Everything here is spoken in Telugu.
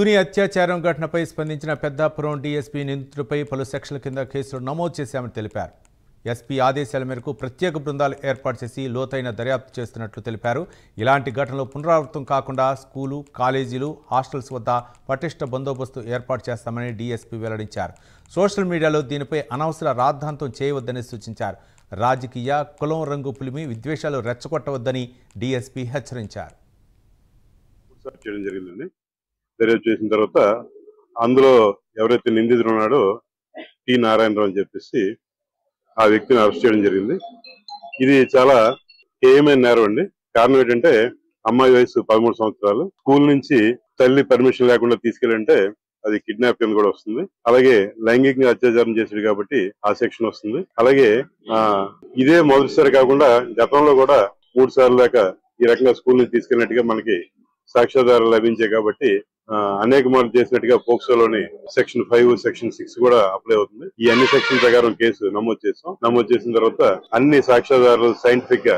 తుని అత్యాచారం ఘటనపై స్పందించిన పెద్దాపురం డీఎస్పీ నిందితుడిపై పలు సెక్షన్ల కింద కేసులు నమోదు చేశామని తెలిపారు. ఎస్పీ ఆదేశాల మేరకు ప్రత్యేక బృందాలు ఏర్పాటు చేసి లోతైన దర్యాప్తు చేస్తున్నట్లు తెలిపారు. ఇలాంటి ఘటనలు పునరావృతం కాకుండా స్కూలు, కాలేజీలు, హాస్టల్స్ వద్ద పటిష్ట బందోబస్తు ఏర్పాటు చేస్తామని డీఎస్పీ వెల్లడించారు. సోషల్ మీడియాలో దీనిపై అనవసర రాద్ధాంతం చేయవద్దని సూచించారు. రాజకీయ, కులం రంగు పులిమి విద్వేషాలు రెచ్చగొట్టవద్దని డీఎస్పీ హెచ్చరించారు. దర్యాప్తు చేసిన తర్వాత అందులో ఎవరైతే నిందితుడు ఉన్నాడో టి నారాయణరావు అని చెప్పేసి ఆ వ్యక్తిని అరెస్ట్ చేయడం జరిగింది. ఇది చాలా హేయమైన నేరం అండి. కారణం ఏంటంటే అమ్మాయి వయసు 13 సంవత్సరాలు. స్కూల్ నుంచి తల్లి పర్మిషన్ లేకుండా తీసుకెళ్ళంటే అది కిడ్నాప్ కింద కూడా వస్తుంది. అలాగే లైంగికంగా అత్యాచారం చేశాడు కాబట్టి ఆ సెక్షన్ వస్తుంది. అలాగే ఇదే మొదటిసారి కాకుండా గతంలో కూడా 3 సార్లు దాకా ఈ రకంగా స్కూల్ నుంచి తీసుకెళ్ళినట్టుగా మనకి సాక్ష్యాధారాలు లభించాయి కాబట్టి అనేక మార్లు చేసినట్టుగా పోక్సోలోని సెక్షన్ 5, సెక్షన్ 6 కూడా అప్లై అవుతుంది. ఈ అన్ని సెక్షన్ ప్రకారం కేసు నమోదు చేసాం. నమోదు చేసిన తర్వాత అన్ని సాక్ష్యాధారాలు సైంటిఫిక్ గా